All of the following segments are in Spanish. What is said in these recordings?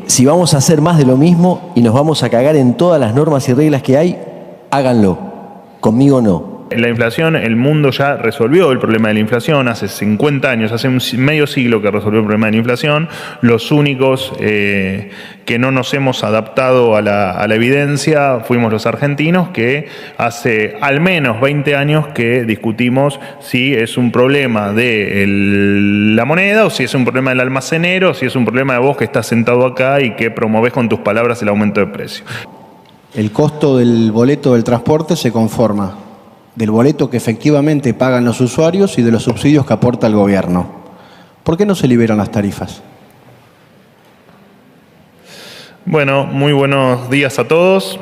si vamos a hacer más de lo mismo y nos vamos a cagar en todas las normas y reglas que hay, háganlo. Conmigo no. La inflación, el mundo ya resolvió el problema de la inflación hace 50 años, hace medio siglo que resolvió el problema de la inflación. Los únicos que no nos hemos adaptado a la evidencia fuimos los argentinos, que hace al menos 20 años que discutimos si es un problema de la moneda o si es un problema del almacenero, o si es un problema de vos que estás sentado acá y que promovés con tus palabras el aumento de precio. El costo del boleto del transporte se conforma del boleto que efectivamente pagan los usuarios y de los subsidios que aporta el gobierno. ¿Por qué no se liberan las tarifas? Bueno, muy buenos días a todos.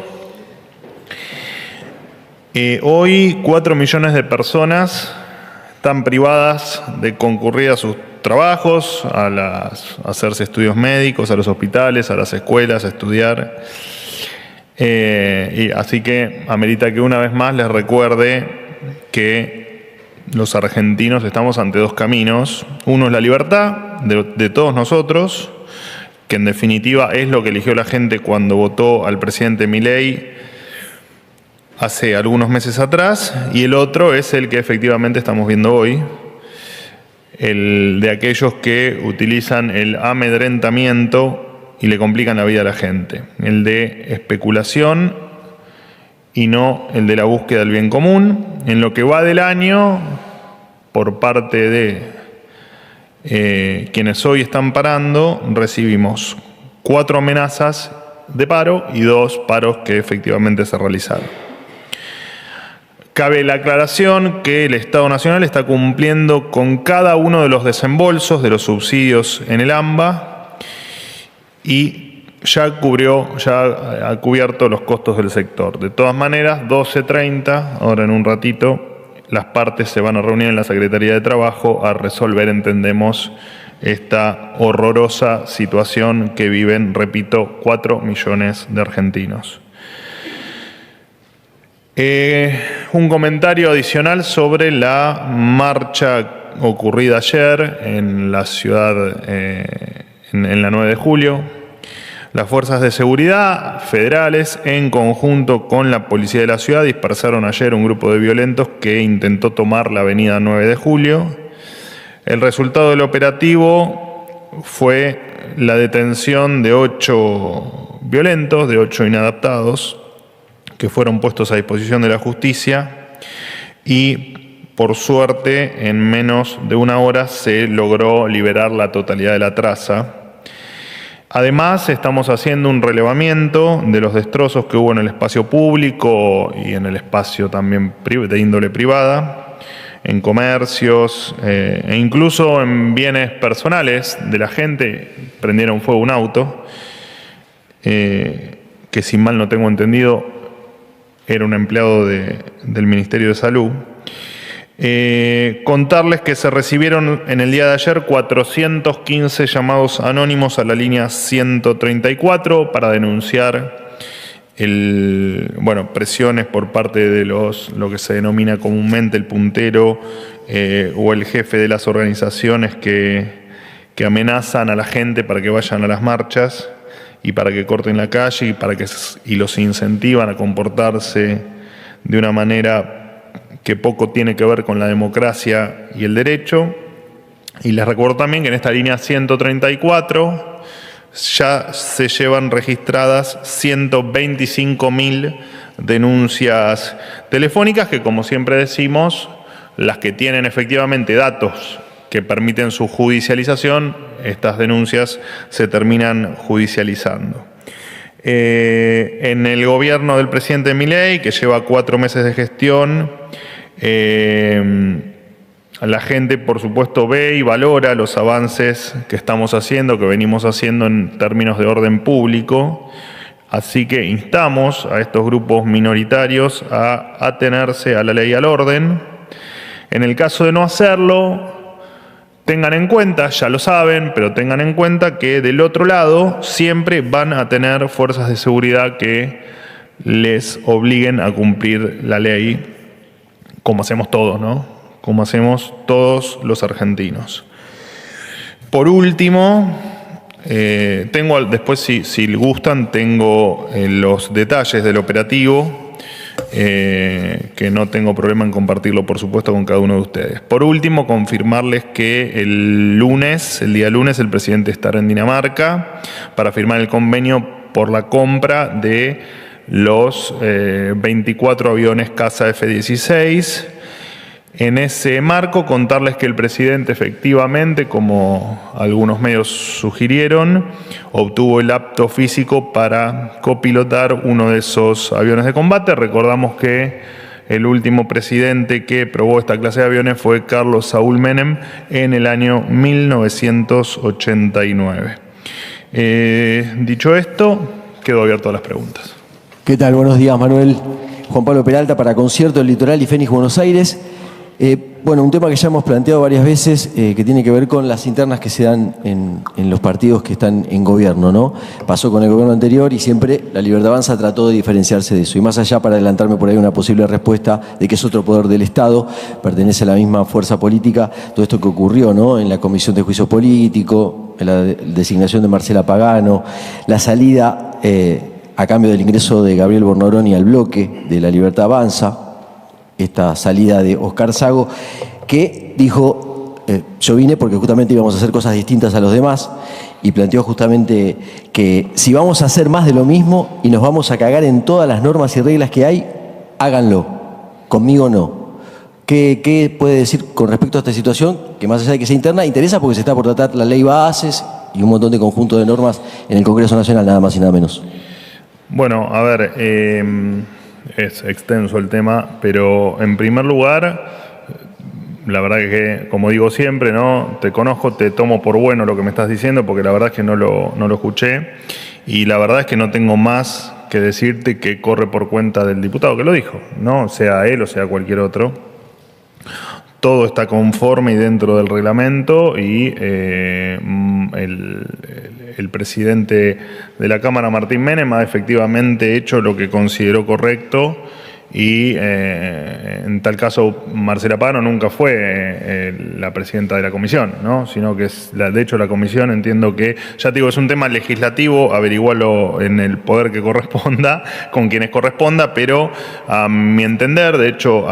Hoy 4 millones de personas están privadas de concurrir a sus trabajos, a hacerse estudios médicos, a los hospitales, a las escuelas, a estudiar. Y así que amerita que una vez más les recuerde que los argentinos estamos ante dos caminos. Uno es la libertad de todos nosotros, que en definitiva es lo que eligió la gente cuando votó al presidente Milei hace algunos meses atrás, y el otro es el que efectivamente estamos viendo hoy, el de aquellos que utilizan el amedrentamiento y le complican la vida a la gente, el de especulación y no el de la búsqueda del bien común. En lo que va del año, por parte de quienes hoy están parando, recibimos 4 amenazas de paro y 2 paros que efectivamente se realizaron. Cabe la aclaración que el Estado Nacional está cumpliendo con cada uno de los desembolsos de los subsidios en el AMBA, y ya ha cubierto los costos del sector. De todas maneras, 12:30, ahora en un ratito, las partes se van a reunir en la Secretaría de Trabajo a resolver, entendemos, esta horrorosa situación que viven, repito, 4 millones de argentinos. Un comentario adicional sobre la marcha ocurrida ayer en la ciudad, en la 9 de julio. Las fuerzas de seguridad federales, en conjunto con la policía de la ciudad, dispersaron ayer un grupo de violentos que intentó tomar la avenida 9 de julio. El resultado del operativo fue la detención de 8 violentos, de 8 inadaptados, que fueron puestos a disposición de la justicia, y por suerte en menos de una hora se logró liberar la totalidad de la traza. Además, estamos haciendo un relevamiento de los destrozos que hubo en el espacio público y en el espacio también de índole privada, en comercios e incluso en bienes personales de la gente. Prendieron fuego un auto, que si mal no tengo entendido era un empleado del Ministerio de Salud. Contarles que se recibieron en el día de ayer 415 llamados anónimos a la línea 134 para denunciar presiones por parte de lo que se denomina comúnmente el puntero o el jefe de las organizaciones que amenazan a la gente para que vayan a las marchas y para que corten la calle y los incentivan a comportarse de una manera que poco tiene que ver con la democracia y el derecho. Y les recuerdo también que en esta línea 134 ya se llevan registradas 125.000 denuncias telefónicas, que, como siempre decimos, las que tienen efectivamente datos que permiten su judicialización, estas denuncias se terminan judicializando. En el gobierno del presidente Milei, que lleva 4 meses de gestión, la gente, por supuesto, ve y valora los avances que estamos haciendo, que venimos haciendo en términos de orden público. Así que instamos a estos grupos minoritarios a atenerse a la ley y al orden. En el caso de no hacerlo, tengan en cuenta, ya lo saben, pero tengan en cuenta que del otro lado siempre van a tener fuerzas de seguridad que les obliguen a cumplir la ley, como hacemos todos, ¿no? Como hacemos todos los argentinos. Por último, Después, si gustan, tengo los detalles del operativo, que no tengo problema en compartirlo, por supuesto, con cada uno de ustedes. Por último, confirmarles que el día lunes, el presidente estará en Dinamarca para firmar el convenio por la compra de los 24 aviones Casa F-16. En ese marco, contarles que el presidente efectivamente, como algunos medios sugirieron, obtuvo el apto físico para copilotar uno de esos aviones de combate. Recordamos que el último presidente que probó esta clase de aviones fue Carlos Saúl Menem en el año 1989. Dicho esto, quedo abierto a las preguntas. ¿Qué tal? Buenos días, Manuel. Juan Pablo Peralta para Concierto del Litoral y Fénix Buenos Aires. Bueno, un tema que ya hemos planteado varias veces, que tiene que ver con las internas que se dan en los partidos que están en gobierno, ¿no? Pasó con el gobierno anterior y siempre la Libertad Avanza trató de diferenciarse de eso. Y más allá, para adelantarme por ahí una posible respuesta de que es otro poder del Estado, pertenece a la misma fuerza política, todo esto que ocurrió, ¿no? En la Comisión de Juicio Político, en la designación de Marcela Pagano, la salida a cambio del ingreso de Gabriel Bornoroni al bloque de la Libertad Avanza, esta salida de Oscar Sago, que dijo, yo vine porque justamente íbamos a hacer cosas distintas a los demás, y planteó justamente que si vamos a hacer más de lo mismo y nos vamos a cagar en todas las normas y reglas que hay, háganlo, conmigo no. ¿Qué puede decir con respecto a esta situación? Que más allá de que sea interna, interesa porque se está por tratar la ley bases y un montón de conjuntos de normas en el Congreso Nacional, nada más y nada menos. Bueno, a ver, es extenso el tema, pero en primer lugar, la verdad que, como digo siempre, ¿no? Te conozco, te tomo por bueno lo que me estás diciendo, porque la verdad es que no lo escuché, y la verdad es que no tengo más que decirte que corre por cuenta del diputado que lo dijo, ¿no? Sea él o sea cualquier otro. Todo está conforme y dentro del reglamento, y el presidente de la Cámara, Martín Menem, ha efectivamente hecho lo que consideró correcto, y en tal caso Marcela Pagano nunca fue la presidenta de la comisión, ¿no? Sino que de hecho la comisión, entiendo que, ya te digo, es un tema legislativo, averiguarlo en el poder que corresponda, con quienes corresponda, pero a mi entender, de hecho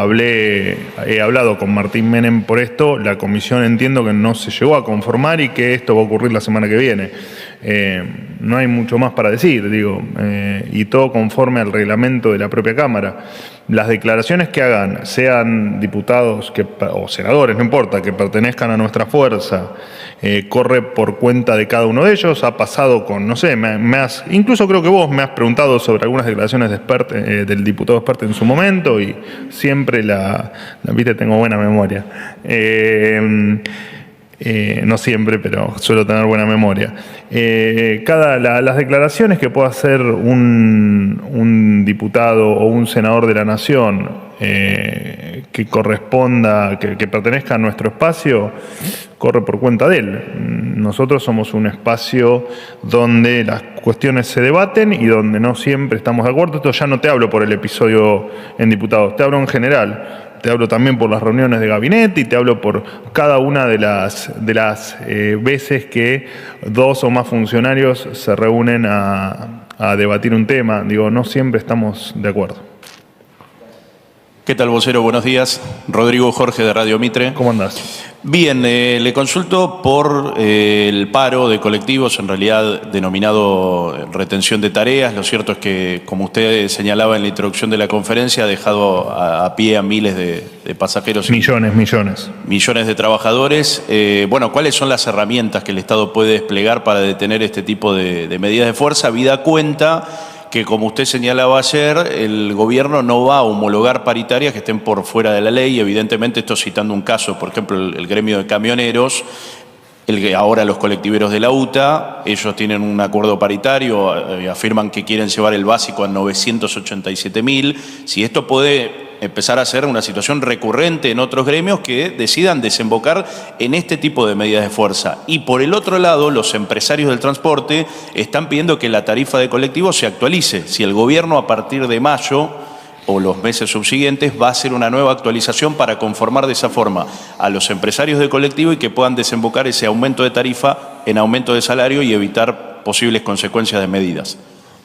he hablado con Martín Menem por esto, la comisión entiendo que no se llegó a conformar y que esto va a ocurrir la semana que viene. No hay mucho más para decir, y todo conforme al reglamento de la propia Cámara. Las declaraciones que hagan, sean diputados o senadores, no importa, que pertenezcan a nuestra fuerza, corre por cuenta de cada uno de ellos. Ha pasado con, no sé, incluso creo que vos me has preguntado sobre algunas declaraciones del diputado Espert en su momento, y siempre viste, tengo buena memoria. No siempre, pero suelo tener buena memoria. Las declaraciones que pueda hacer un diputado o un senador de la Nación, que corresponda, que pertenezca a nuestro espacio, corre por cuenta de él. Nosotros somos un espacio donde las cuestiones se debaten y donde no siempre estamos de acuerdo. Esto ya no te hablo por el episodio en diputados, te hablo en general. Te hablo también por las reuniones de gabinete, y te hablo por cada una de las veces que dos o más funcionarios se reúnen a debatir un tema. No siempre estamos de acuerdo. ¿Qué tal, vocero? Buenos días. Rodrigo Jorge, de Radio Mitre. ¿Cómo andás? Bien, le consulto por el paro de colectivos, en realidad denominado retención de tareas. Lo cierto es que, como usted señalaba en la introducción de la conferencia, ha dejado a pie a miles de pasajeros. Millones de trabajadores. Bueno, ¿cuáles son las herramientas que el Estado puede desplegar para detener este tipo de medidas de fuerza? Habida cuenta que, como usted señalaba ayer, el gobierno no va a homologar paritarias que estén por fuera de la ley. Evidentemente, esto citando un caso, por ejemplo, el gremio de camioneros, ahora los colectiveros de la UTA, ellos tienen un acuerdo paritario, afirman que quieren llevar el básico a 987.000. Si esto puede empezar a ser una situación recurrente en otros gremios que decidan desembocar en este tipo de medidas de fuerza. Y por el otro lado, los empresarios del transporte están pidiendo que la tarifa de colectivos se actualice. Si el gobierno, a partir de mayo o los meses subsiguientes, va a hacer una nueva actualización para conformar de esa forma a los empresarios de colectivo y que puedan desembocar ese aumento de tarifa en aumento de salario y evitar posibles consecuencias de medidas.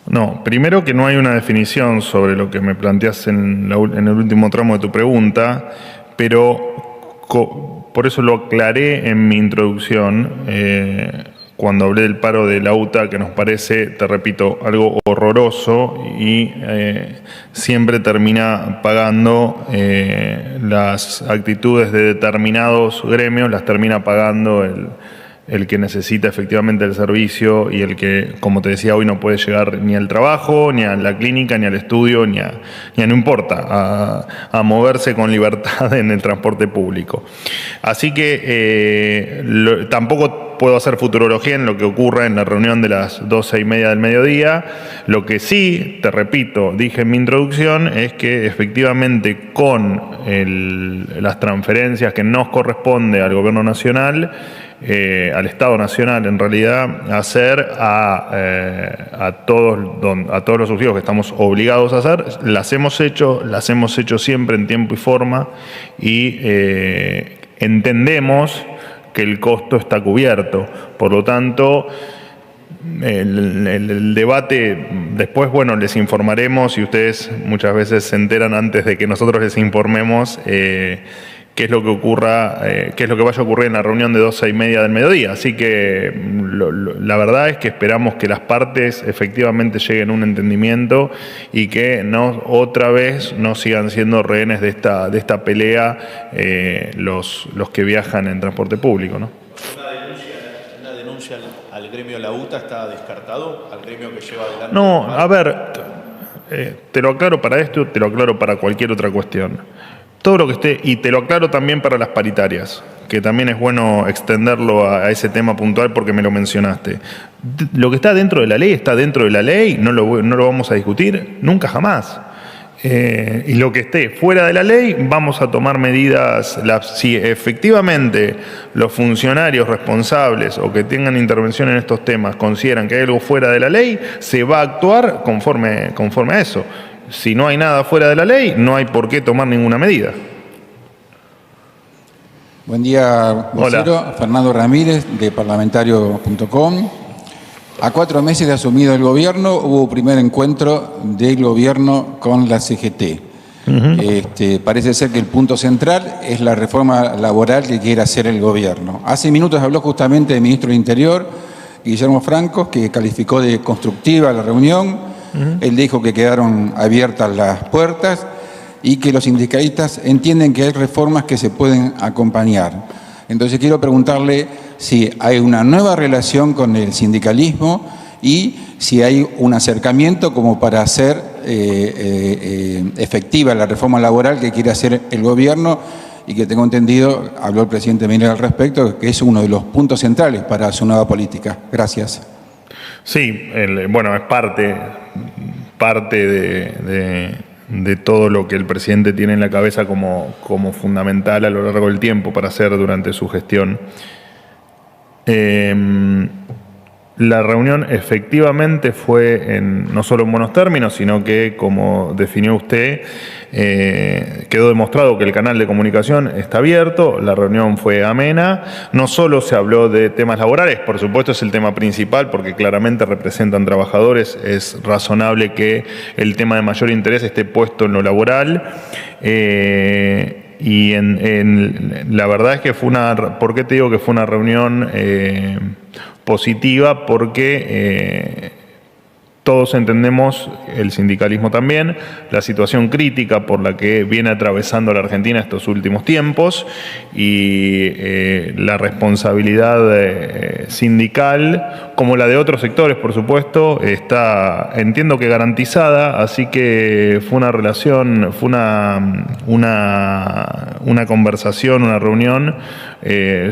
No, primero que no hay una definición sobre lo que me planteas en el último tramo de tu pregunta, pero por eso lo aclaré en mi introducción cuando hablé del paro de la UTA, que nos parece, te repito, algo horroroso y siempre termina pagando las actitudes de determinados gremios, las termina pagando el que necesita efectivamente el servicio y el que, como te decía hoy, no puede llegar ni al trabajo, ni a la clínica, ni al estudio, ni a no importa, a moverse con libertad en el transporte público. Así que tampoco puedo hacer futurología en lo que ocurra en la reunión de las 12:30 del mediodía. Lo que sí, te repito, dije en mi introducción, es que efectivamente con las transferencias que nos corresponde al Gobierno Nacional, al Estado Nacional en realidad, hacer a todos los subsidios que estamos obligados a hacer, las hemos hecho siempre en tiempo y forma y entendemos que el costo está cubierto. Por lo tanto, el debate, después, bueno, les informaremos y ustedes muchas veces se enteran antes de que nosotros les informemos qué es lo que qué es lo que vaya a ocurrir en la reunión de 12:30 del mediodía. Así que la verdad es que esperamos que las partes efectivamente lleguen a un entendimiento y que otra vez no sigan siendo rehenes de esta pelea los que viajan en transporte público, ¿no? ¿Una denuncia al gremio de la UTA está descartado? ¿Al gremio que lleva adelante? No, a ver, te lo aclaro para esto, te lo aclaro para cualquier otra cuestión. Todo lo que esté, y te lo aclaro también para las paritarias, que también es bueno extenderlo a ese tema puntual porque me lo mencionaste. Lo que está dentro de la ley está dentro de la ley, no lo vamos a discutir nunca jamás. Y lo que esté fuera de la ley, vamos a tomar medidas. Si efectivamente los funcionarios responsables o que tengan intervención en estos temas consideran que hay algo fuera de la ley, se va a actuar conforme a eso. Si no hay nada fuera de la ley, no hay por qué tomar ninguna medida. Buen día, vocero. Hola. Fernando Ramírez, de parlamentario.com. A 4 meses de asumido el gobierno, hubo primer encuentro del gobierno con la CGT. Parece ser que el punto central es la reforma laboral que quiere hacer el gobierno. Hace minutos habló justamente el ministro del Interior, Guillermo Franco, que calificó de constructiva la reunión. Él dijo que quedaron abiertas las puertas y que los sindicalistas entienden que hay reformas que se pueden acompañar. Entonces quiero preguntarle si hay una nueva relación con el sindicalismo y si hay un acercamiento como para hacer efectiva la reforma laboral que quiere hacer el gobierno y que tengo entendido, habló el presidente Miller al respecto, que es uno de los puntos centrales para su nueva política. Gracias. Sí, bueno, es parte de todo lo que el presidente tiene en la cabeza como fundamental a lo largo del tiempo para hacer durante su gestión. La reunión efectivamente fue no solo en buenos términos, sino que, como definió usted, quedó demostrado que el canal de comunicación está abierto, la reunión fue amena, no solo se habló de temas laborales, por supuesto es el tema principal porque claramente representan trabajadores, es razonable que el tema de mayor interés esté puesto en lo laboral. Y la verdad es que ¿por qué te digo que fue una reunión positiva? Porque todos entendemos, el sindicalismo también, la situación crítica por la que viene atravesando la Argentina estos últimos tiempos y la responsabilidad sindical, como la de otros sectores, por supuesto, está, entiendo que garantizada, así que fue una relación, fue una conversación, una reunión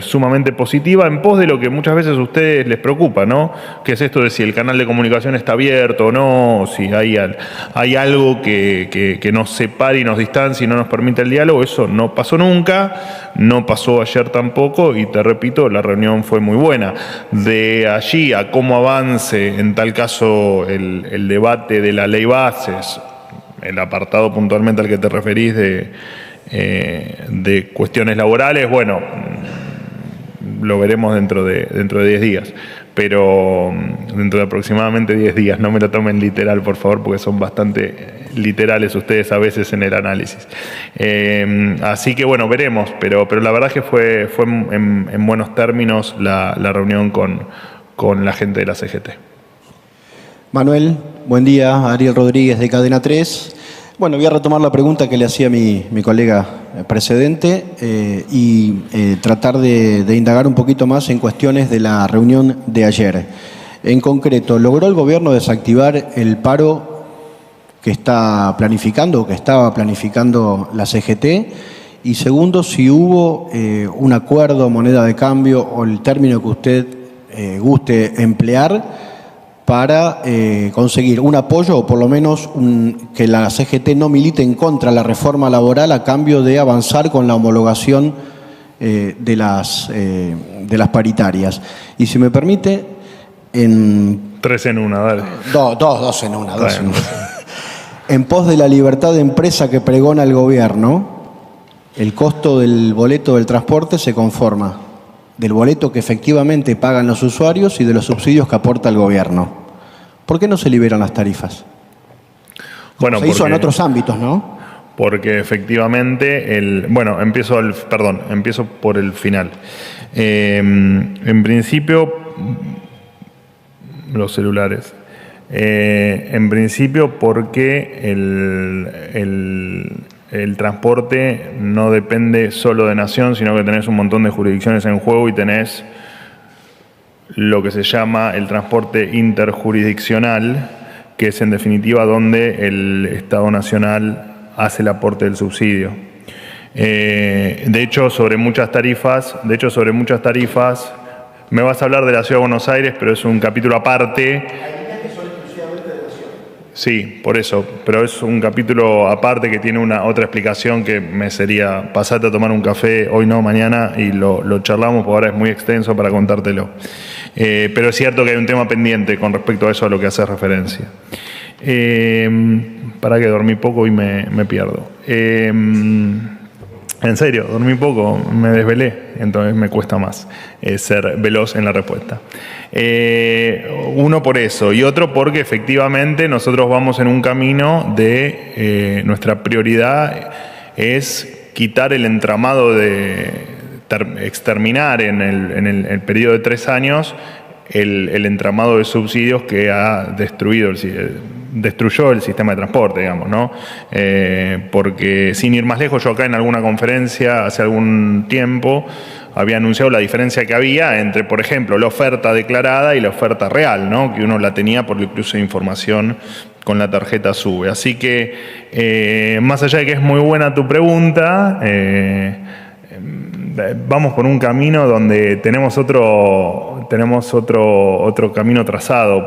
sumamente positiva en pos de lo que muchas veces a ustedes les preocupa, ¿no? Que es esto de si el canal de comunicación está abierto o no, si hay algo que nos separe y nos distancie y no nos permite el diálogo. Eso no pasó nunca, no pasó ayer tampoco y te repito, la reunión fue muy buena. De allí a cómo avance, en tal caso, el debate de la ley bases, el apartado puntualmente al que te referís de cuestiones laborales, bueno, lo veremos dentro de 10 días, pero dentro de aproximadamente 10 días, no me lo tomen literal, por favor, porque son bastante literales ustedes a veces en el análisis. Así que bueno, veremos, pero la verdad es que fue en buenos términos la reunión con la gente de la CGT. Manuel, buen día. Ariel Rodríguez de Cadena 3. Bueno, voy a retomar la pregunta que le hacía mi colega precedente y tratar de indagar un poquito más en cuestiones de la reunión de ayer. En concreto, ¿logró el gobierno desactivar el paro que está planificando o que estaba planificando la CGT? Y segundo, si hubo un acuerdo, moneda de cambio o el término que usted guste emplear para conseguir un apoyo o por lo menos que la CGT no milite en contra de la reforma laboral a cambio de avanzar con la homologación de las paritarias. Y si me permite, en... 3 en 1, dale. Dos en una. En pos de la libertad de empresa que pregona el gobierno, el costo del boleto del transporte se conforma del boleto que efectivamente pagan los usuarios y de los subsidios que aporta el gobierno. ¿Por qué no se liberan las tarifas? Bueno, se hizo en otros ámbitos, ¿no? Porque efectivamente, empiezo por el final. En principio, los celulares. En principio porque el transporte no depende solo de Nación, sino que tenés un montón de jurisdicciones en juego y tenés lo que se llama el transporte interjurisdiccional, que es en definitiva donde el Estado Nacional hace el aporte del subsidio. De hecho, sobre muchas tarifas, me vas a hablar de la Ciudad de Buenos Aires, pero es un capítulo aparte. Sí, por eso, pero es un capítulo aparte que tiene otra explicación que me sería pasarte a tomar un café hoy no, mañana y lo charlamos, porque ahora es muy extenso para contártelo. Pero es cierto que hay un tema pendiente con respecto a eso a lo que hace referencia. Para que dormí poco y me pierdo. En serio, dormí poco, me desvelé, entonces me cuesta más ser veloz en la respuesta. Uno por eso, y otro porque efectivamente nosotros vamos en un camino de nuestra prioridad es quitar el entramado exterminar en el periodo de 3 años el entramado de subsidios que ha destruyó el sistema de transporte, digamos, ¿no? Porque sin ir más lejos, yo acá en alguna conferencia hace algún tiempo había anunciado la diferencia que había entre, por ejemplo, la oferta declarada y la oferta real, ¿no? Que uno la tenía por el cruce de información con la tarjeta SUBE. Así que, más allá de que es muy buena tu pregunta, vamos por un camino donde tenemos otro camino trazado.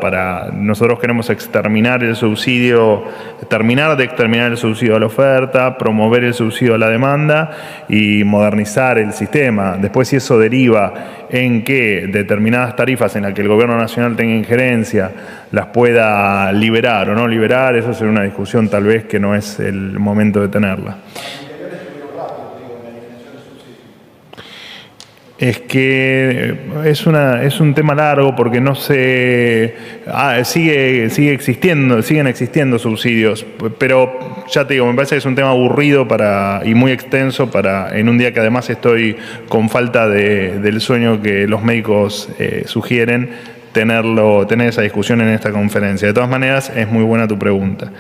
Nosotros queremos terminar de exterminar el subsidio a la oferta, promover el subsidio a la demanda y modernizar el sistema. Después, si eso deriva en que determinadas tarifas en las que el gobierno nacional tenga injerencia las pueda liberar o no liberar, eso será una discusión tal vez que no es el momento de tenerla. Es que es un tema largo porque no se siguen existiendo subsidios, pero ya te digo, me parece que es un tema aburrido y muy extenso en un día que además estoy con falta del sueño que los médicos sugieren, tener esa discusión en esta conferencia. De todas maneras, es muy buena tu pregunta.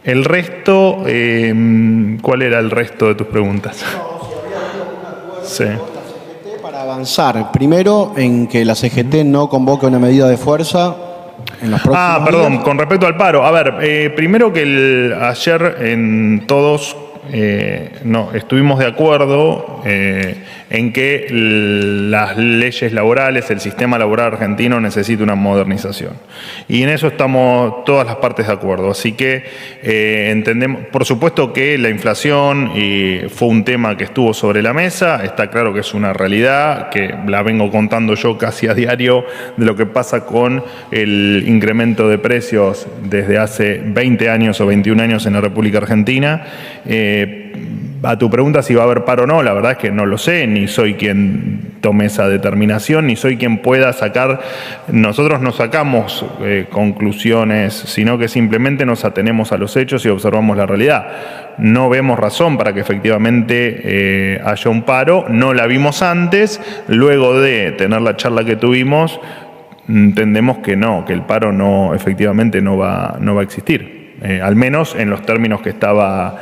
El resto, ¿cuál era el resto de tus preguntas? Sí. Para avanzar, primero en que la CGT no convoque una medida de fuerza en los próximos días. Con respecto al paro. A ver, primero que ayer en todos estuvimos de acuerdo en que las leyes laborales, el sistema laboral argentino necesita una modernización. Y en eso estamos todas las partes de acuerdo. Así que entendemos, por supuesto que la inflación fue un tema que estuvo sobre la mesa, está claro que es una realidad, que la vengo contando yo casi a diario de lo que pasa con el incremento de precios desde hace 20 años o 21 años en la República Argentina. a tu pregunta si va a haber paro o no, la verdad es que no lo sé, ni soy quien tome esa determinación, ni soy quien pueda sacar. Nosotros no sacamos conclusiones, sino que simplemente nos atenemos a los hechos y observamos la realidad. No vemos razón para que efectivamente haya un paro, no la vimos antes, luego de tener la charla que tuvimos, entendemos que no, que el paro no, efectivamente no va a existir, al menos en los términos que estaba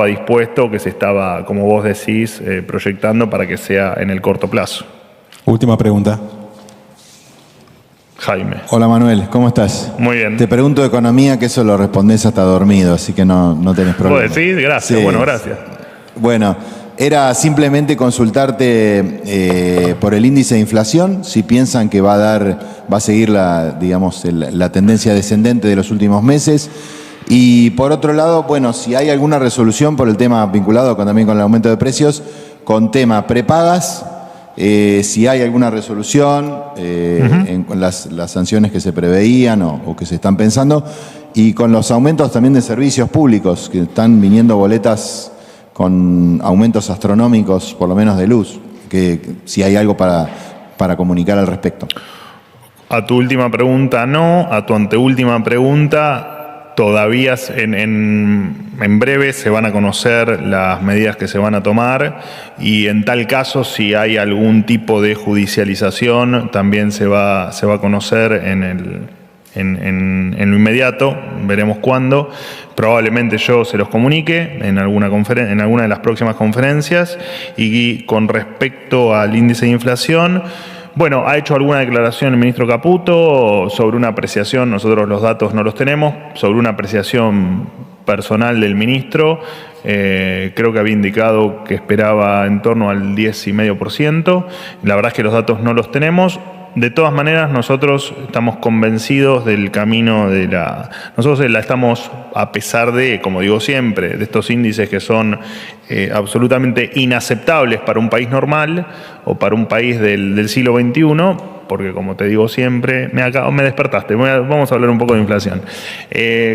dispuesto, que se estaba, como vos decís, proyectando para que sea en el corto plazo. Última pregunta. Jaime. Hola Manuel, ¿cómo estás? Muy bien. Te pregunto de economía, que eso lo respondés hasta dormido, así que no tenés problema. ¿Vos decís? Gracias. Sí. Bueno, gracias. Bueno, era simplemente consultarte por el índice de inflación, si piensan que va a seguir la tendencia descendente de los últimos meses. Y por otro lado, bueno, si hay alguna resolución por el tema vinculado también con el aumento de precios, con tema prepagas, si hay alguna resolución con las sanciones que se preveían o que se están pensando, y con los aumentos también de servicios públicos, que están viniendo boletas con aumentos astronómicos, por lo menos de luz, que si hay algo para comunicar al respecto. A tu última pregunta no, a tu anteúltima pregunta todavía en breve se van a conocer las medidas que se van a tomar, y en tal caso, si hay algún tipo de judicialización, también se va a conocer en lo inmediato, veremos cuándo. Probablemente yo se los comunique en alguna de las próximas conferencias. Y con respecto al índice de inflación, bueno, ha hecho alguna declaración el ministro Caputo sobre una apreciación, nosotros los datos no los tenemos, sobre una apreciación personal del ministro. Creo que había indicado que esperaba en torno al 10,5%. La verdad es que los datos no los tenemos. De todas maneras, nosotros estamos convencidos del camino nosotros la estamos, a pesar de, como digo siempre, de estos índices que son absolutamente inaceptables para un país normal o para un país del siglo XXI, porque como te digo siempre, me despertaste, vamos a hablar un poco de inflación.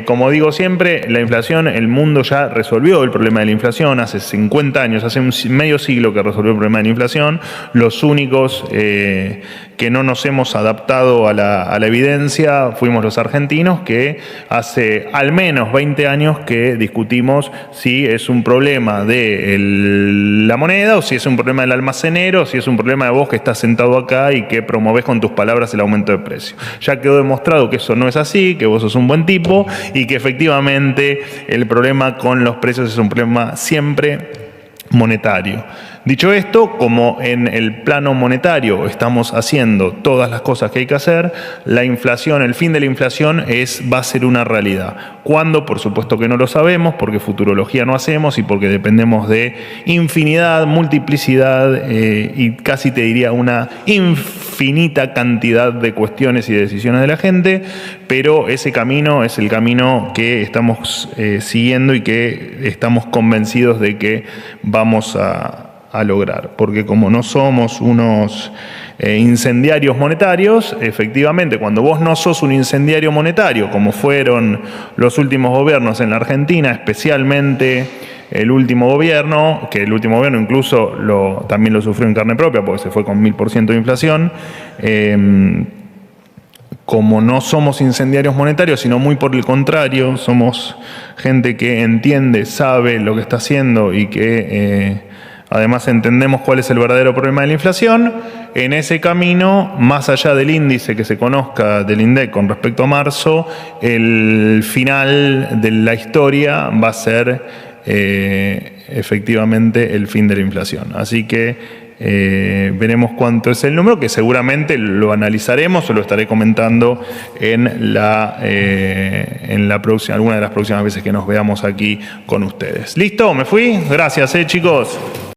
Como digo siempre, la inflación, el mundo ya resolvió el problema de la inflación hace 50 años, hace un medio siglo que resolvió el problema de la inflación. Los únicos que no nos hemos adaptado a la evidencia fuimos los argentinos, que hace al menos 20 años que discutimos si es un problema de la moneda o si es un problema del almacenero, o si es un problema de vos que estás sentado acá y que promovés con tus palabras el aumento de precio. Ya quedó demostrado que eso no es así, que vos sos un buen tipo y que efectivamente el problema con los precios es un problema siempre monetario. Dicho esto, como en el plano monetario estamos haciendo todas las cosas que hay que hacer, la inflación, el fin de la inflación va a ser una realidad. ¿Cuándo? Por supuesto que no lo sabemos, porque futurología no hacemos y porque dependemos de infinidad, multiplicidad y casi te diría una infinita cantidad de cuestiones y de decisiones de la gente, pero ese camino es el camino que estamos siguiendo y que estamos convencidos de que vamos a lograr, porque como no somos unos incendiarios monetarios, efectivamente, cuando vos no sos un incendiario monetario, como fueron los últimos gobiernos en la Argentina, especialmente el último gobierno, que el último gobierno incluso también lo sufrió en carne propia, porque se fue con 1000% de inflación, como no somos incendiarios monetarios, sino muy por el contrario, somos gente que entiende, sabe lo que está haciendo y que además entendemos cuál es el verdadero problema de la inflación. En ese camino, más allá del índice que se conozca del INDEC con respecto a marzo, el final de la historia va a ser efectivamente el fin de la inflación. Así que veremos cuánto es el número, que seguramente lo analizaremos o lo estaré comentando en alguna de las próximas veces que nos veamos aquí con ustedes. ¿Listo? ¿Me fui? Gracias, chicos.